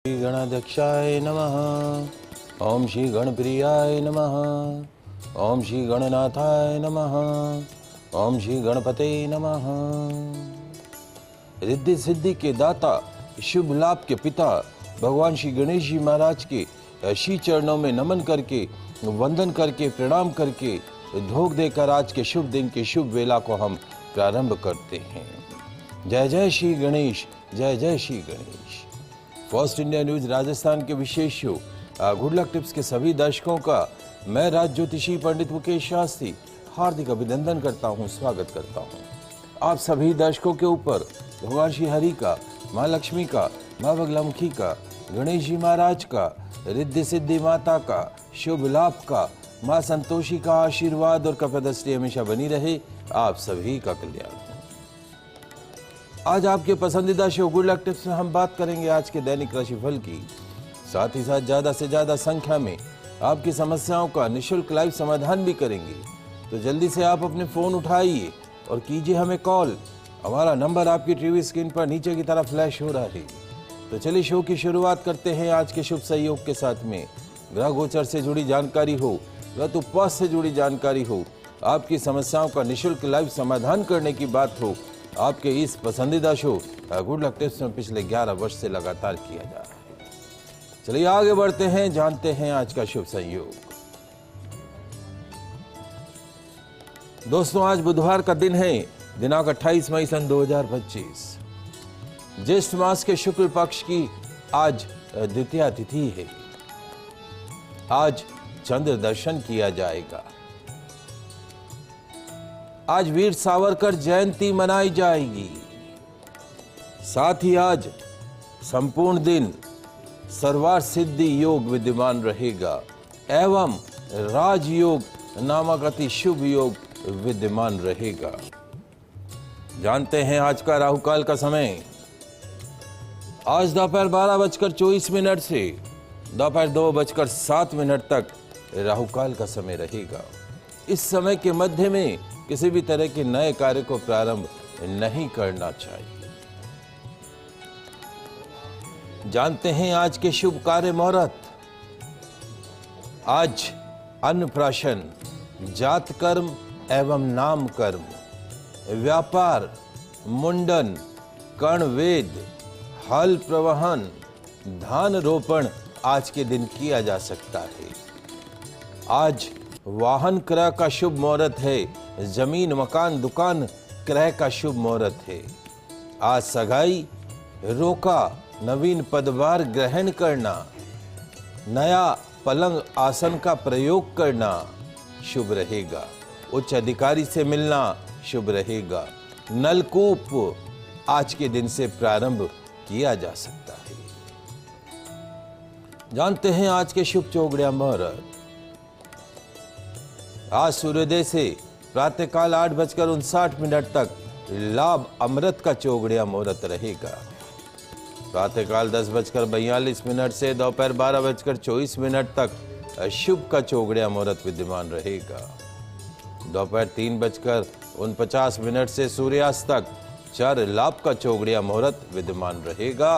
श्री गणाध्यक्षाय नमः। ओम श्री गणप्रियाय नमः। ओम श्री गणनाथाय नमः। ओम श्री गणपते नमः। रिद्धि सिद्धि के दाता, शुभ लाभ के पिता भगवान श्री गणेश जी महाराज के श्री चरणों में नमन करके, वंदन करके, प्रणाम करके, धोख देकर आज के शुभ दिन के शुभ वेला को हम प्रारंभ करते हैं। जय जय श्री गणेश, जय जय Shri Ganesh. First India news Rajasthan के विशेष शो गुड लक टिप्स के सभी दर्शकों का मैं राज ज्योतिषी पंडित मुकेश शास्त्री हार्दिक अभिनंदन करता हूं, स्वागत करता हूं। आप सभी दर्शकों के ऊपर भगवान श्री हरि का, माँ लक्ष्मी का, माँ बगलामुखी का, गणेश जी महाराज का, रिद्धि सिद्धि माता का, शुभ लाभ का, माँ संतोषी का आशीर्वाद और कपदृष्टि हमेशा बनी रहे। आप सभी का कल्याण। आज आपके पसंदीदा शो गुड लक टिप्स में हम बात करेंगे आज के दैनिक राशिफल की, साथ ही साथ ज्यादा से ज्यादा संख्या में आपकी समस्याओं का निशुल्क लाइव समाधान भी करेंगे। तो जल्दी से आप अपने फोन उठाइए और कीजिए हमें कॉल। हमारा नंबर आपकी टीवी स्क्रीन पर नीचे की तरफ फ्लैश हो रहा है। तो चलिए शो की शुरुआत करते हैं आज के शुभ सहयोग के साथ में। ग्रह गोचर से जुड़ी जानकारी हो, व्रत उपवास से जुड़ी जानकारी हो, आपकी समस्याओं का निशुल्क लाइव समाधान करने की बात हो, आपके इस पसंदीदा शो गुड लक टिप्स में पिछले 11 वर्ष से लगातार किया जा रहा है। चलिए आगे बढ़ते हैं, जानते हैं आज का शुभ संयोग। दोस्तों, आज बुधवार का दिन है, दिनांक 28 मई सन 2025। ज्येष्ठ मास के शुक्ल पक्ष की आज द्वितीया तिथि है। आज चंद्र दर्शन किया जाएगा। आज वीर सावरकर जयंती मनाई जाएगी। साथ ही आज संपूर्ण दिन सर्वार्थ सिद्धि योग विद्यमान रहेगा एवं राजयोग नामक अति शुभ योग विद्यमान रहेगा। जानते हैं आज का राहुकाल का समय। आज दोपहर 12:24 से दोपहर 2:07 तक राहुकाल का समय रहेगा। इस समय के मध्य में किसी भी तरह के नए कार्य को प्रारंभ नहीं करना चाहिए। जानते हैं आज के शुभ कार्य मुहूर्त। आज अन्नप्राशन, जात कर्म एवं नाम कर्म, व्यापार, मुंडन, कर्णवेद, हल प्रवहन, धान रोपण आज के दिन किया जा सकता है। आज वाहन क्रय का शुभ मुहूर्त है। जमीन, मकान, दुकान क्रय का शुभ मुहूर्त है। आज सगाई, रोका, नवीन पदभार ग्रहण करना, नया पलंग आसन का प्रयोग करना शुभ रहेगा। उच्च अधिकारी से मिलना शुभ रहेगा। नलकूप आज के दिन से प्रारंभ किया जा सकता है। जानते हैं आज के शुभ चौगड़िया मुहूर्त। आज सूर्योदय से प्रातःकाल 8:59 तक लाभ अमृत का चौगड़िया मुहूर्त रहेगा। प्रातःकाल 10:42 से दोपहर 12:24 तक अशुभ का चौगड़िया मुहूर्त विद्यमान रहेगा। दोपहर 3:49 से सूर्यास्त तक चार लाभ का चौगड़िया मुहूर्त विद्यमान रहेगा।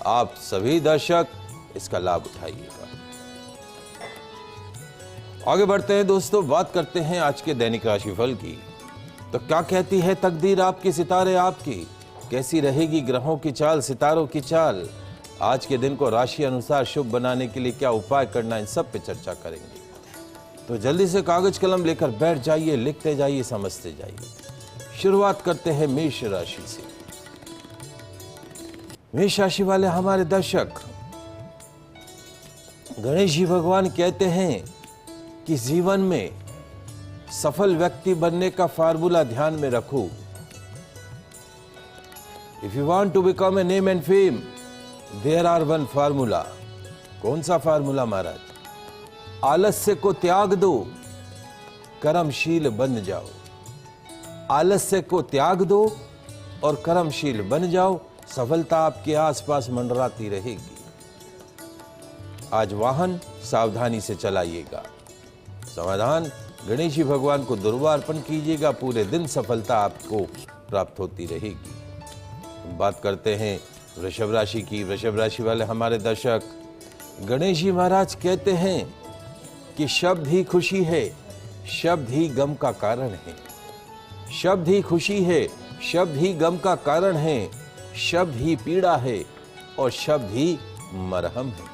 आप सभी दर्शक इसका लाभ उठाइएगा। आगे बढ़ते हैं दोस्तों, बात करते हैं आज के दैनिक राशिफल की। तो क्या कहती है तकदीर आपकी, सितारे आपकी, कैसी रहेगी ग्रहों की चाल, सितारों की चाल। आज के दिन को राशि अनुसार शुभ बनाने के लिए क्या उपाय करना, इन सब पे चर्चा करेंगे। तो जल्दी से कागज कलम लेकर बैठ जाइए, लिखते जाइए, समझते जाइए। शुरुआत करते हैं मेष राशि से। मेष राशि वाले हमारे दर्शक, गणेश जी भगवान कहते हैं कि जीवन में सफल व्यक्ति बनने का फार्मूला ध्यान में रखो। If you want to become a name and fame, there are one formula. कौन सा फार्मूला महाराज? आलस्य को त्याग दो, कर्मशील बन जाओ। आलस्य को त्याग दो और कर्मशील बन जाओ। सफलता आपके आसपास मंडराती रहेगी। आज वाहन सावधानी से चलाइएगा। समाधान, गणेश जी भगवान को दुर्वा अर्पण कीजिएगा। पूरे दिन सफलता आपको प्राप्त होती रहेगी। बात करते हैं वृषभ राशि की। वृषभ राशि वाले हमारे दर्शक, गणेश जी महाराज कहते हैं कि शब्द ही खुशी है, शब्द ही गम का कारण है। शब्द ही खुशी है, शब्द ही गम का कारण है, शब्द ही पीड़ा है और शब्द ही मरहम है।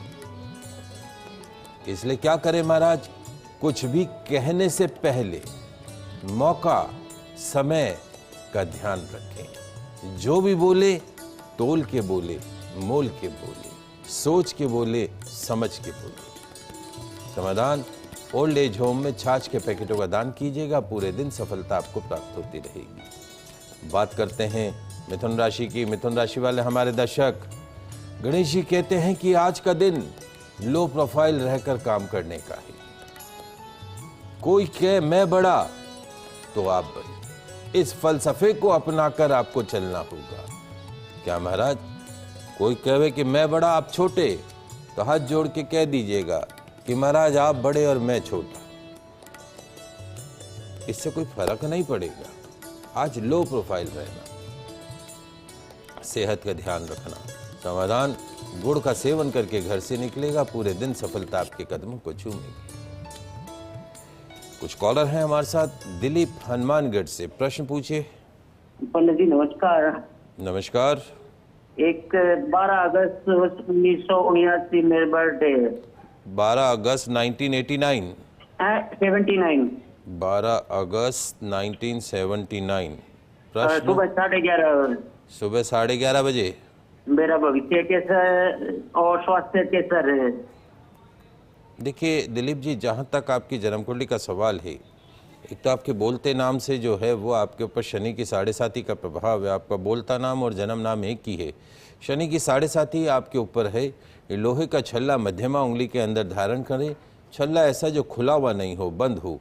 इसलिए क्या करें महाराज, कुछ भी कहने से पहले मौका समय का ध्यान रखें। जो भी बोले तोल के बोले, मोल के बोले, सोच के बोले, समझ के बोले। समाधान, ओल्ड एज होम में छाछ के पैकेटों का दान कीजिएगा, पूरे दिन सफलता आपको प्राप्त होती रहेगी। बात करते हैं मिथुन राशि की। मिथुन राशि वाले हमारे दर्शक, गणेश जी कहते हैं कि आज का दिन लो प्रोफाइल रहकर काम करने का है। कोई कहे मैं बड़ा तो आप बड़े, इस फलसफे को अपनाकर आपको चलना होगा। क्या महाराज, कोई कहे कि मैं बड़ा आप छोटे, तो हाथ जोड़ के कह दीजिएगा कि महाराज आप बड़े और मैं छोटा। इससे कोई फर्क नहीं पड़ेगा। आज लो प्रोफाइल रहना, सेहत का ध्यान रखना। समाधान, गुड़ का सेवन करके घर से निकलेगा, पूरे दिन सफलता आपके कदमों को चूमेगी। कुछ कॉलर हैं हमारे साथ। दिलीप हनुमानगढ़ से, प्रश्न पूछिए। पंडित जी नमस्कार। नमस्कार। एक 12 अगस्त 1979 मेरे बर्थडे है। 12 अगस्त 1989। 79। 12 अगस्त 1979। सुबह 11:30। सुबह 11:30 बजे। मेरा भविष्य कैसा है और स्वास्थ्य कैसा है? देखिए दिलीप जी, जहाँ तक आपकी जन्म कुंडली का सवाल है, एक तो आपके बोलते नाम से जो है वो आपके ऊपर शनि की 7.5 का प्रभाव है। आपका बोलता नाम और जन्म नाम एक ही है। शनि की 7.5 आपके ऊपर है। ये लोहे का छल्ला मध्यमा उंगली के अंदर धारण करें। छल्ला ऐसा जो खुला हुआ नहीं हो, बंद हो।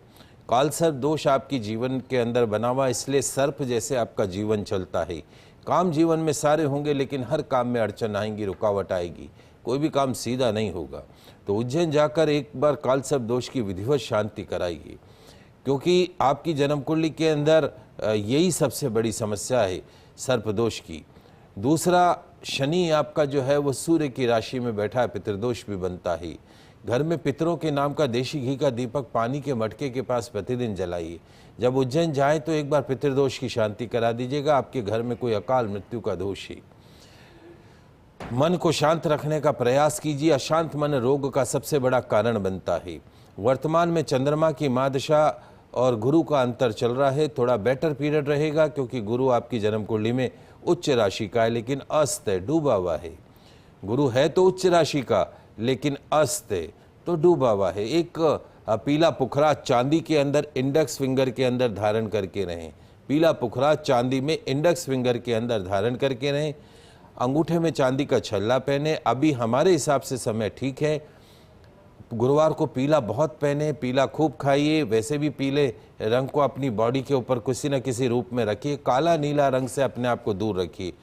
काल सर्प दोष आपकी जीवन के अंदर बना हुआ, इसलिए सर्प जैसे आपका जीवन चलता है। काम जीवन में सारे होंगे, लेकिन हर काम में अड़चन आएंगी, रुकावट आएगी, कोई भी काम सीधा नहीं होगा। तो उज्जैन जाकर एक बार काल सर्प दोष की विधिवत शांति कराइए, क्योंकि आपकी जन्म कुंडली के अंदर यही सबसे बड़ी समस्या है, सर्प दोष की। दूसरा, शनि आपका जो है वो सूर्य की राशि में बैठा है, पितृदोष भी बनता है। घर में पितरों के नाम का देशी घी का दीपक पानी के मटके के पास प्रतिदिन जलाइए। जब उज्जैन जाए तो एक बार पितृदोष की शांति करा दीजिएगा। आपके घर में कोई अकाल मृत्यु का दोष है। मन को शांत रखने का प्रयास कीजिए। अशांत मन रोग का सबसे बड़ा कारण बनता है। वर्तमान में चंद्रमा की महादशा और गुरु का अंतर चल रहा है। थोड़ा बेटर पीरियड रहेगा, क्योंकि गुरु आपकी जन्म कुंडली में उच्च राशि का है, लेकिन अस्त है, डूबा हुआ है। गुरु है तो उच्च राशि का, लेकिन अस्त है तो डूबा हुआ है। एक पीला पुखरा चांदी के अंदर इंडेक्स फिंगर के अंदर धारण करके रहें। पीला पुखरा चांदी में इंडेक्स फिंगर के अंदर धारण करके रहें। अंगूठे में चांदी का छल्ला पहने। अभी हमारे हिसाब से समय ठीक है। गुरुवार को पीला बहुत पहने, पीला खूब खाइए। वैसे भी पीले रंग को अपनी बॉडी के ऊपर किसी न किसी रूप में रखिए। काला नीला रंग से अपने आप को दूर रखिए।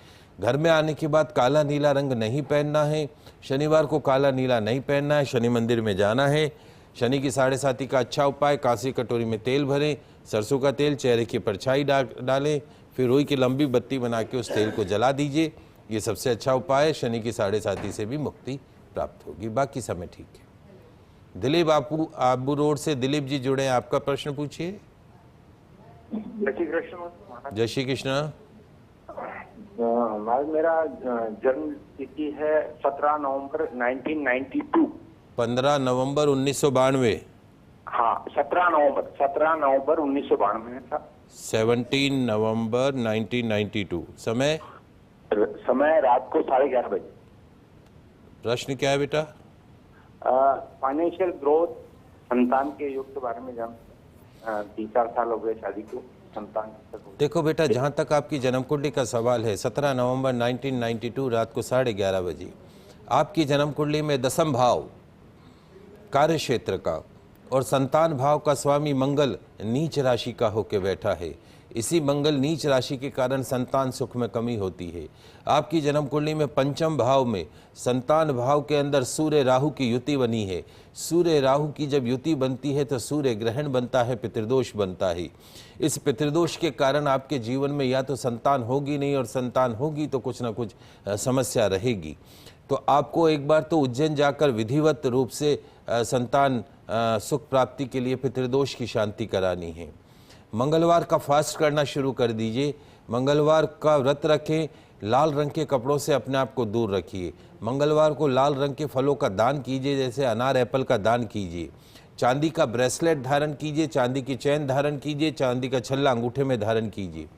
घर में आने के बाद काला नीला रंग नहीं पहनना है। शनिवार को काला नीला नहीं पहनना है। शनि मंदिर में जाना है। शनि की 7.5 का अच्छा उपाय, कांसी कटोरी में तेल भरें, सरसों का तेल चेहरे की परछाई डालें, फिर रुई की लंबी बत्ती बना के उस तेल को जला दीजिए। ये सबसे अच्छा उपाय है। शनि की 7.5 से भी मुक्ति प्राप्त होगी। बाकी समय ठीक है। दिलीप आबू रोड से दिलीप जी जुड़े हैं, आपका प्रश्न पूछिए। जय श्री कृष्ण। जय श्री कृष्ण। मेरा जन्म तिथि है 17 नवंबर 1992। 15 नवंबर 1992। हाँ, 17 नवंबर 1992 था। 17 नवंबर 1992। समय रात को 11:30 बजे। प्रश्न क्या है बेटा? फाइनेंशियल ग्रोथ, संतान के योग के बारे में जान। 3-4 साल हो गए शादी को, संतान। देखो बेटा, जहाँ तक आपकी जन्म कुंडली का सवाल है, 17 नवंबर 1992 रात को 11:30 बजे आपकी जन्म कुंडली में 10म भाव कार्य क्षेत्र का और संतान भाव का स्वामी मंगल नीच राशि का होकर बैठा है। इसी मंगल नीच राशि के कारण संतान सुख में कमी होती है। आपकी जन्म कुंडली में पंचम भाव में संतान भाव के अंदर सूर्य राहु की युति बनी है। सूर्य राहु की जब युति बनती है तो सूर्य ग्रहण बनता है, पितृदोष बनता है। इस पितृदोष के कारण आपके जीवन में या तो संतान होगी नहीं, और संतान होगी तो कुछ ना कुछ समस्या रहेगी। तो आपको एक बार तो उज्जैन जाकर विधिवत रूप से संतान सुख प्राप्ति के लिए पितृदोष की शांति करानी है। मंगलवार का फास्ट करना शुरू कर दीजिए। मंगलवार का व्रत रखें। लाल रंग के कपड़ों से अपने आप को दूर रखिए। मंगलवार को लाल रंग के फलों का दान कीजिए, जैसे अनार एप्पल का दान कीजिए। चांदी का ब्रेसलेट धारण कीजिए, चांदी की चैन धारण कीजिए, चांदी का छल्ला अंगूठे में धारण कीजिए।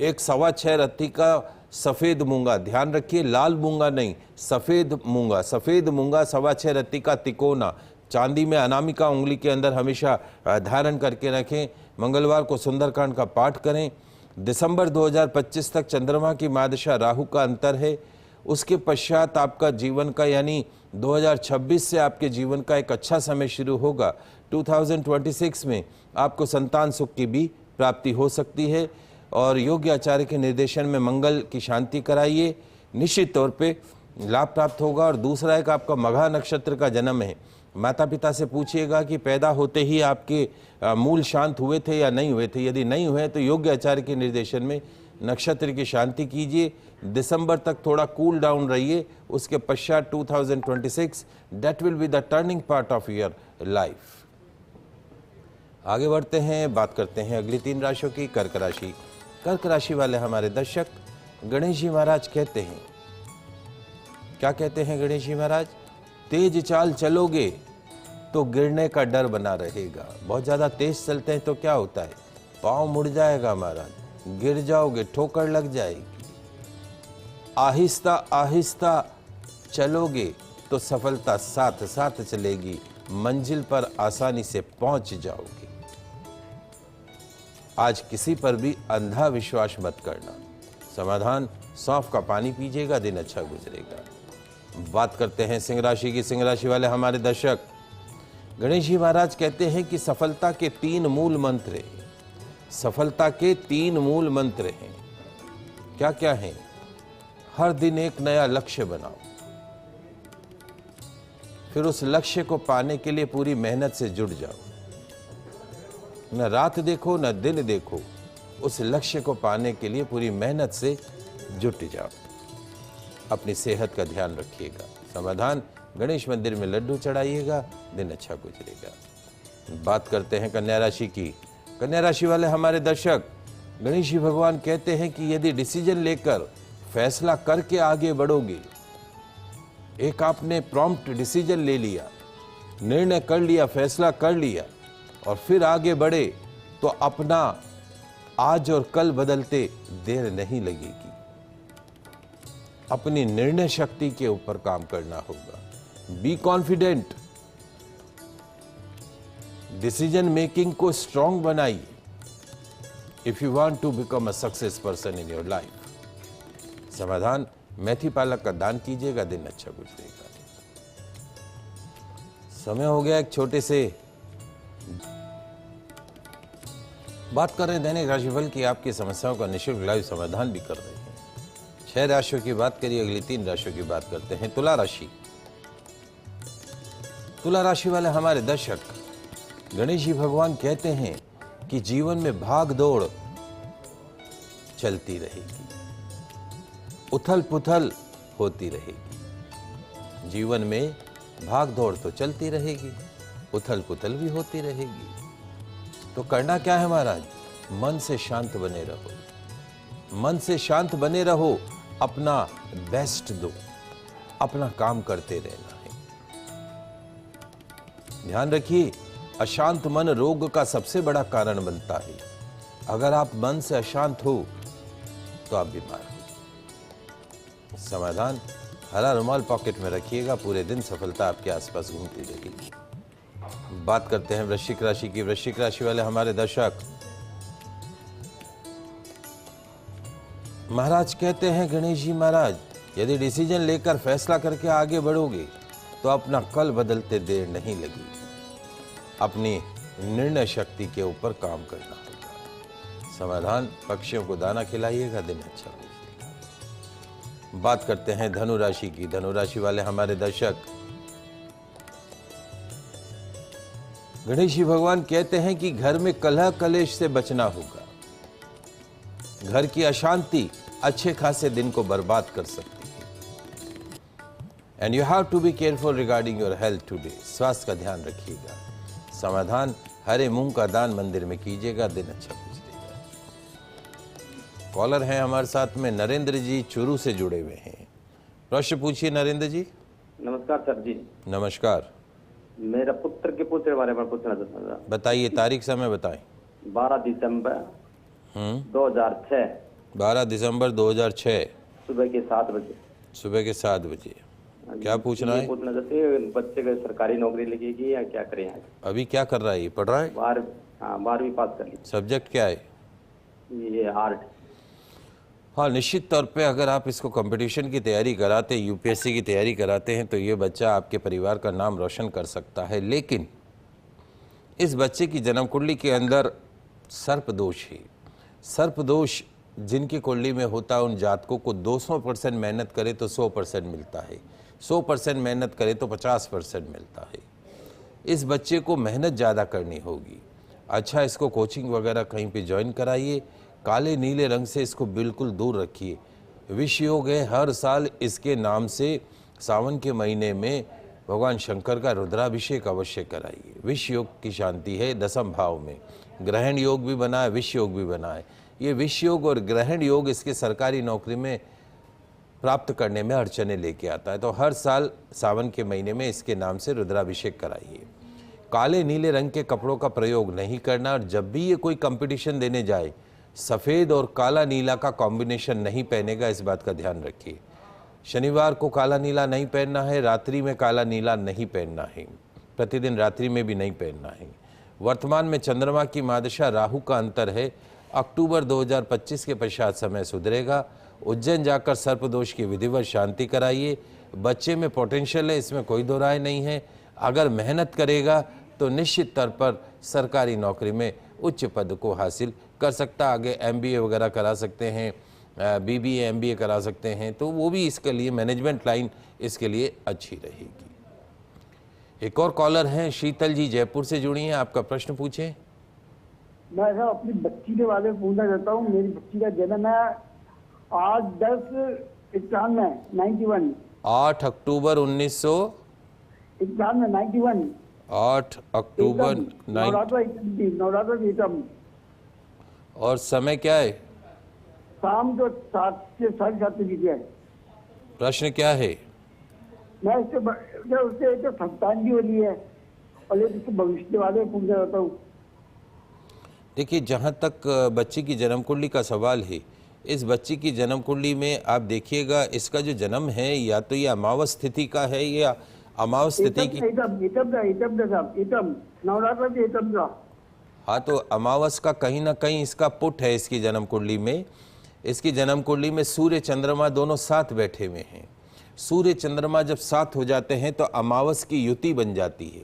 एक 6.25 रत्ती का सफ़ेद मूंगा, ध्यान रखिए लाल मूंगा नहीं, सफ़ेद मूंगा 6.25 रत्ती का तिकोना चांदी में अनामिका उंगली के अंदर हमेशा धारण करके रखें। मंगलवार को सुंदरकांड का पाठ करें। दिसंबर 2025 तक चंद्रमा की महादशा राहु का अंतर है। उसके पश्चात आपका जीवन का यानी 2026 से आपके जीवन का एक अच्छा समय शुरू होगा। 2026 में आपको संतान सुख की भी प्राप्ति हो सकती है, और योग्य आचार्य के निर्देशन में मंगल की शांति कराइए, निश्चित तौर पे लाभ प्राप्त होगा। और दूसरा एक आपका मघा नक्षत्र का जन्म है। माता पिता से पूछिएगा कि पैदा होते ही आपके मूल शांत हुए थे या नहीं हुए थे। यदि नहीं हुए तो योग्य आचार्य के निर्देशन में नक्षत्र की शांति कीजिए। दिसंबर तक थोड़ा कूल डाउन रहिए। उसके पश्चात 2026 that will be the turning part of your life. आगे बढ़ते हैं, बात करते हैं अगली 3 राशियों की। कर्क राशि। कर्क राशि वाले हमारे दर्शक, गणेश जी महाराज कहते हैं, क्या कहते हैं गणेश जी महाराज? तेज चाल चलोगे तो गिरने का डर बना रहेगा। बहुत ज़्यादा तेज चलते हैं तो क्या होता है? पाँव मुड़ जाएगा महाराज, गिर जाओगे, ठोकर लग जाएगी। आहिस्ता आहिस्ता चलोगे तो सफलता साथ साथ चलेगी, मंजिल पर आसानी से पहुंच जाओगे। आज किसी पर भी अंधा विश्वास मत करना। समाधान, सौंफ का पानी पीजिएगा, दिन अच्छा गुजरेगा। बात करते हैं सिंह राशि की। सिंह राशि वाले हमारे दर्शक, गणेश जी महाराज कहते हैं कि सफलता के 3 मूल मंत्र हैं। सफलता के 3 मूल मंत्र हैं। क्या क्या हैं? हर दिन एक नया लक्ष्य बनाओ, फिर उस लक्ष्य को पाने के लिए पूरी मेहनत से जुट जाओ। न रात देखो न दिन देखो, उस लक्ष्य को पाने के लिए पूरी मेहनत से जुट जाओ। अपनी सेहत का ध्यान रखिएगा। समाधान, गणेश मंदिर में लड्डू चढ़ाइएगा, दिन अच्छा गुजरेगा। बात करते हैं कन्या राशि की। कन्या राशि वाले हमारे दर्शक, गणेश जी भगवान कहते हैं कि यदि डिसीजन लेकर फैसला करके आगे बढ़ोगे, एक आपने प्रॉम्प्ट डिसीजन ले लिया, निर्णय कर लिया, फैसला कर लिया और फिर आगे बढ़े, तो अपना आज और कल बदलते देर नहीं लगेगी। अपनी निर्णय शक्ति के ऊपर काम करना होगा। बी कॉन्फिडेंट, डिसीजन मेकिंग को स्ट्रांग बनाइए if you want to become a success person in your life. समाधान, मेथी पालक का दान कीजिएगा, दिन अच्छा गुजरेगा। समय हो गया एक छोटे से बात कर रहे हैं दैनिक राशिफल की। आपकी समस्याओं का निःशुल्क लाइव समाधान भी कर रहे हैं। 6 राशियों की बात करिए, अगली 3 राशियों की बात करते हैं। तुला राशि। तुला राशि वाले हमारे दर्शक, गणेश जी भगवान कहते हैं कि जीवन में भाग दौड़ चलती रहेगी, उथल पुथल होती रहेगी। जीवन में भाग दौड़ तो चलती रहेगी, उथल पुथल भी होती रहेगी। तो करना क्या है महाराज? मन से शांत बने रहो। मन से शांत बने रहो, अपना बेस्ट दो, अपना काम करते रहना है। ध्यान रखिए, अशांत मन रोग का सबसे बड़ा कारण बनता है। अगर आप मन से अशांत हो तो आप बीमार हो। समाधान, हरा रुमाल पॉकेट में रखिएगा, पूरे दिन सफलता आपके आसपास घूमती रहेगी। बात करते हैं वृश्चिक राशि की। वृश्चिक राशि वाले हमारे दर्शक, महाराज कहते हैं गणेश जी महाराज, यदि डिसीजन लेकर फैसला करके आगे बढ़ोगे तो अपना कल बदलते देर नहीं लगेगी। अपनी निर्णय शक्ति के ऊपर काम करना होगा। समाधान, पक्षियों को दाना खिलाइएगा, दिन अच्छा गुजरेगा। बात करते हैं धनु राशि की। धनु राशि वाले हमारे दर्शक, गणेश जी भगवान कहते हैं कि घर में कलह कलेश से बचना होगा। घर की अशांति अच्छे खासे दिन को बर्बाद कर सकती है। And you have to be careful regarding your health today. स्वास्थ्य का ध्यान रखिएगा। समाधान, हरे मूंग का दान मंदिर में कीजिएगा, दिन अच्छा गुजरेगा। कॉलर हैं हमारे साथ में नरेंद्र जी, चूरू से जुड़े हुए हैं। प्रश्न पूछिए नरेंद्र जी। नमस्कार सर जी। नमस्कार। मेरा पुत्र के पुत्र के बारे में पूछना चाहता था। बताइए, तारीख समय बताएं। 12 दिसंबर 2006, 12 दिसंबर 2006, सुबह के 7 बजे। सुबह के 7 बजे। क्या पूछना है? पूछना चाहते हैं बच्चे को सरकारी नौकरी लगेगी या क्या करें? अभी क्या कर रहा है? ये पढ़ रहा है? 12वीं पास कर ली। सब्जेक्ट क्या है? ये आर्ट। हाँ, निश्चित तौर पे अगर आप इसको कंपटीशन की तैयारी कराते, यूपीएससी की तैयारी कराते हैं तो ये बच्चा आपके परिवार का नाम रोशन कर सकता है। लेकिन इस बच्चे की जन्म कुंडली के अंदर सर्प दोष है। सर्प दोष जिनकी कुंडली में होता है उन जातकों को 200% मेहनत करे तो 100% मिलता है, 100% मेहनत करे तो 50% मिलता है। इस बच्चे को मेहनत ज़्यादा करनी होगी। अच्छा, इसको कोचिंग वगैरह कहीं पे ज्वाइन कराइए। काले नीले रंग से इसको बिल्कुल दूर रखिए। विष योग है, हर साल इसके नाम से सावन के महीने में भगवान शंकर का रुद्राभिषेक अवश्य कराइए। विष योग की शांति है 10वें भाव में। ग्रहण योग भी बना है, विष योग भी बना है। ये विष योग और ग्रहण योग इसके सरकारी नौकरी में प्राप्त करने में अड़चने लेके आता है। तो हर साल सावन के महीने में इसके नाम से रुद्राभिषेक कराइए। काले नीले रंग के कपड़ों का प्रयोग नहीं करना, और जब भी ये कोई कंपटीशन देने जाए सफ़ेद और काला नीला का कॉम्बिनेशन नहीं पहनेगा, इस बात का ध्यान रखिए। शनिवार को काला नीला नहीं पहनना है, रात्रि में काला नीला नहीं पहनना है, प्रतिदिन रात्रि में भी नहीं पहनना है। वर्तमान में चंद्रमा की महादशा राहु का अंतर है। अक्टूबर 2025 के पश्चात समय सुधरेगा। उज्जैन जाकर सर्पदोष की विधिवत शांति कराइए। बच्चे में पोटेंशियल है, इसमें कोई दो राय नहीं है। अगर मेहनत करेगा तो निश्चित तौर पर सरकारी नौकरी में उच्च पद को हासिल कर सकता। आगे MBA वगैरह करा सकते हैं, BBA MBA करा सकते हैं, तो वो भी इसके लिए मैनेजमेंट लाइन इसके लिए अच्छी रहेगी। एक और कॉलर हैं, शीतल जी जयपुर से जुड़ी हैं। आपका प्रश्न पूछें। मैं साहब अपनी बच्ची के बारे में पूछना चाहता हूँ। मेरी बच्ची का जन्म है 8/10/91। 8 अक्टूबर 1991। 8 अक्टूबर नवरात्र। और समय क्या है? शाम को 7 से 7:30 बजे। प्रश्न क्या है? मैं उससे एक तो संतान भी हो रही है और एक उसके भविष्य वाले पूछना चाहता हूँ। देखिए, जहाँ तक बच्ची की जन्म कुंडली का सवाल है, इस बच्ची की जन्म कुंडली में आप देखिएगा इसका जो जन्म है या तो ये अमावस तिथि का है या अमावस तिथि की। हाँ, तो अमावस का कहीं ना कहीं इसका पुट है इसकी जन्म कुंडली में। इसकी जन्म कुंडली में सूर्य चंद्रमा दोनों साथ बैठे हुए हैं। सूर्य चंद्रमा जब साथ हो जाते हैं तो अमावस की युति बन जाती है,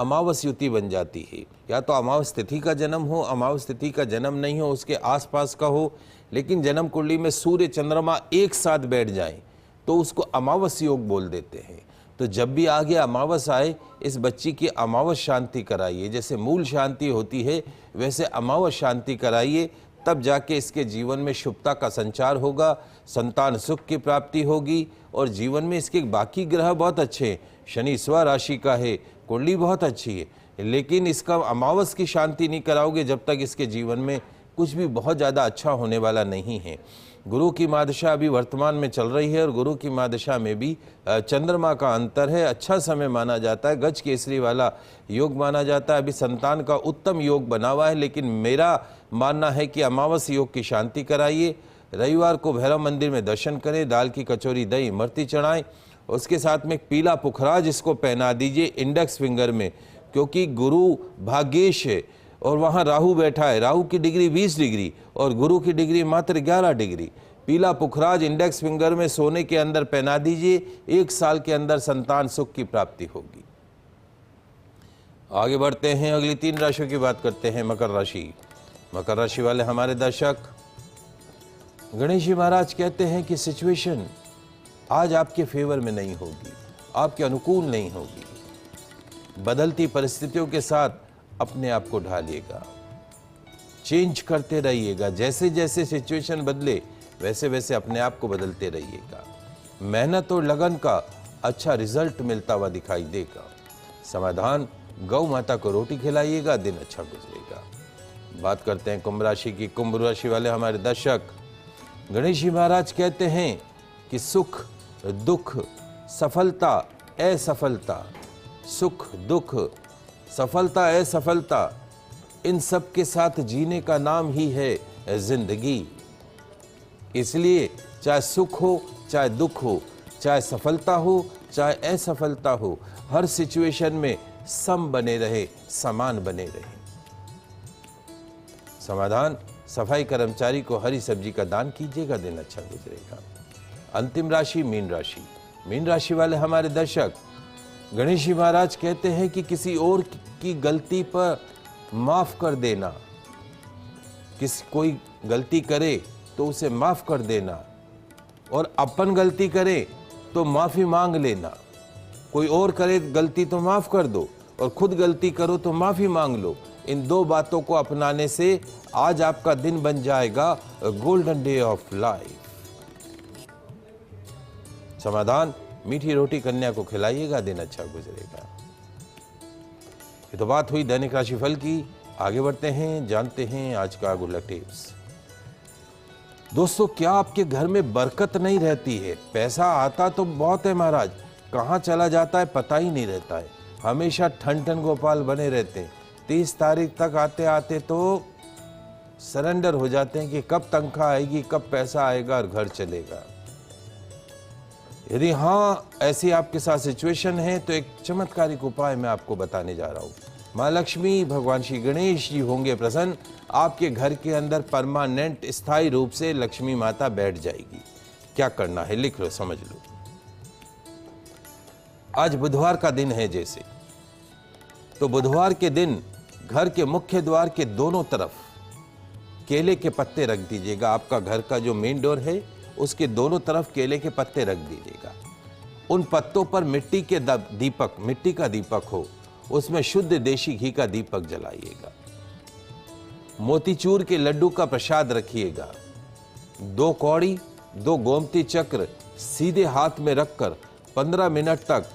अमावस युति बन जाती है। या तो अमावस तिथि का जन्म हो, अमावस तिथि का जन्म नहीं हो, उसके आसपास का हो, लेकिन जन्म कुंडली में सूर्य चंद्रमा एक साथ बैठ जाएं तो उसको अमावस योग बोल देते हैं। तो जब भी आगे अमावस आए, इस बच्ची की अमावस शांति कराइए। जैसे मूल शांति होती है वैसे अमावस शांति कराइए, तब जाके इसके जीवन में शुभता का संचार होगा, संतान सुख की प्राप्ति होगी और जीवन में इसके बाकी ग्रह बहुत अच्छे हैं। शनि स्वराशि का है, कुंडली बहुत अच्छी है, लेकिन इसका अमावस की शांति नहीं कराओगे जब तक इसके जीवन में कुछ भी बहुत ज़्यादा अच्छा होने वाला नहीं है। गुरु की महादशा अभी वर्तमान में चल रही है और गुरु की महादशा में भी चंद्रमा का अंतर है। अच्छा समय माना जाता है, गज केसरी वाला योग माना जाता है। अभी संतान का उत्तम योग बना हुआ है, लेकिन मेरा मानना है कि अमावस योग की शांति कराइए। रविवार को भैरव मंदिर में दर्शन करें, दाल की कचौरी दही इमरती चढ़ाएं, उसके साथ में पीला पुखराज इसको पहना दीजिए इंडेक्स फिंगर में, क्योंकि गुरु भाग्येश है और वहाँ राहु बैठा है। राहु की डिग्री 20 डिग्री और गुरु की डिग्री मात्र 11 डिग्री। पीला पुखराज इंडेक्स फिंगर में सोने के अंदर पहना दीजिए, 1 साल के अंदर संतान सुख की प्राप्ति होगी। आगे बढ़ते हैं, अगली 3 राशियों की बात करते हैं। मकर राशि। मकर राशि वाले हमारे दर्शक, गणेश जी महाराज कहते हैं कि सिचुएशन आज आपके फेवर में नहीं होगी, आपके अनुकूल नहीं होगी। बदलती परिस्थितियों के साथ अपने आप को ढालिएगा, चेंज करते रहिएगा। जैसे जैसे सिचुएशन बदले वैसे वैसे अपने आप को बदलते रहिएगा। मेहनत और लगन का अच्छा रिजल्ट मिलता हुआ दिखाई देगा। समाधान, गौ माता को रोटी खिलाइएगा, दिन अच्छा गुजरेगा। बात करते हैं कुंभ राशि की। कुंभ राशि वाले हमारे दर्शक, गणेश जी महाराज कहते हैं कि सुख दुख सफलता असफलता, सुख दुख सफलता असफलता, इन सब के साथ जीने का नाम ही है जिंदगी। इसलिए चाहे सुख हो चाहे दुख हो, चाहे सफलता हो चाहे असफलता हो, हर सिचुएशन में सम बने रहे, समान बने रहे। समाधान, सफाई कर्मचारी को हरी सब्जी का दान कीजिएगा, दिन अच्छा गुजरेगा। अंतिम राशि मीन राशि। मीन राशि वाले हमारे दर्शक, गणेश जी महाराज कहते हैं कि किसी और की गलती पर माफ कर देना, किसी कोई गलती करे तो उसे माफ कर देना, और अपन गलती करे तो माफी मांग लेना। कोई और करे गलती तो माफ कर दो, और खुद गलती करो तो माफी मांग लो। इन दो बातों को अपनाने से आज आपका दिन बन जाएगा गोल्डन डे ऑफ लाइफ। समाधान, मीठी रोटी कन्या को खिलाइएगा, दिन अच्छा गुजरेगा। ये तो बात हुई दैनिक राशिफल की। आगे बढ़ते हैं, जानते हैं आज का गुड टिप्स। दोस्तों, क्या आपके घर में बरकत नहीं रहती है? पैसा आता तो बहुत है महाराज, कहाँ चला जाता है पता ही नहीं रहता है। हमेशा ठन ठन गोपाल बने रहते हैं। 30 तारीख तक आते आते तो सरेंडर हो जाते हैं कि कब तनख्वाह आएगी, कब पैसा आएगा और घर चलेगा। यदि हाँ, ऐसी आपके साथ सिचुएशन है तो एक चमत्कारिक उपाय मैं आपको बताने जा रहा हूँ। माँ लक्ष्मी, भगवान श्री गणेश जी होंगे प्रसन्न। आपके घर के अंदर परमानेंट स्थायी रूप से लक्ष्मी माता बैठ जाएगी। क्या करना है लिख लो, समझ लो। आज बुधवार का दिन है जैसे, तो बुधवार के दिन घर के मुख्य द्वार के दोनों तरफ केले के पत्ते रख दीजिएगा। आपका घर का जो मेन डोर है उसके दोनों तरफ केले के पत्ते रख दीजिएगा। उन पत्तों पर मिट्टी के दीपक, मिट्टी का दीपक हो, उसमें शुद्ध देशी घी का दीपक जलाइएगा। मोतीचूर के लड्डू का प्रसाद रखिएगा। 2 कौड़ी 2 गोमती चक्र सीधे हाथ में रखकर 15 मिनट तक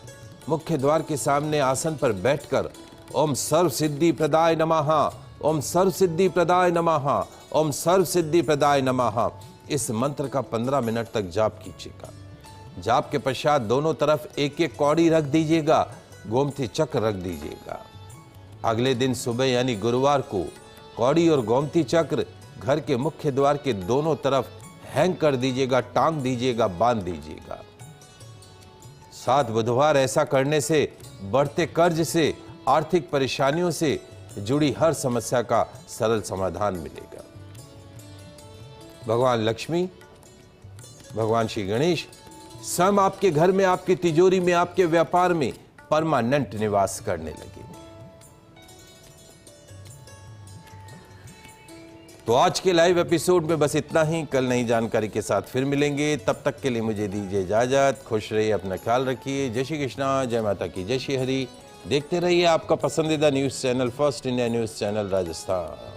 मुख्य द्वार के सामने आसन पर बैठकर ओम सर्व सिद्धि प्रदाय नमः, ओम सर्व सिद्धि प्रदाय नमः, ओम सर्व सिद्धि प्रदाय नमः, इस मंत्र का 15 मिनट तक जाप कीजिएगा। जाप के पश्चात दोनों तरफ एक एक कौड़ी रख दीजिएगा, गोमती चक्र रख दीजिएगा। अगले दिन सुबह यानी गुरुवार को कौड़ी और गोमती चक्र घर के मुख्य द्वार के दोनों तरफ हैंग कर दीजिएगा, टांग दीजिएगा, बांध दीजिएगा। 7 बुधवार ऐसा करने से बढ़ते कर्ज से, आर्थिक परेशानियों से जुड़ी हर समस्या का सरल समाधान मिलेगा। भगवान लक्ष्मी, भगवान श्री गणेश स्वयं आपके घर में, आपकी तिजोरी में, आपके व्यापार में परमानेंट निवास करने लगेंगे। तो आज के लाइव एपिसोड में बस इतना ही। कल नई जानकारी के साथ फिर मिलेंगे। तब तक के लिए मुझे दीजिए इजाजत। खुश रहिए, अपना ख्याल रखिए। जय श्री कृष्णा, जय माता की, जय श्री हरि। देखते रहिए आपका पसंदीदा news channel first India news channel Rajasthan.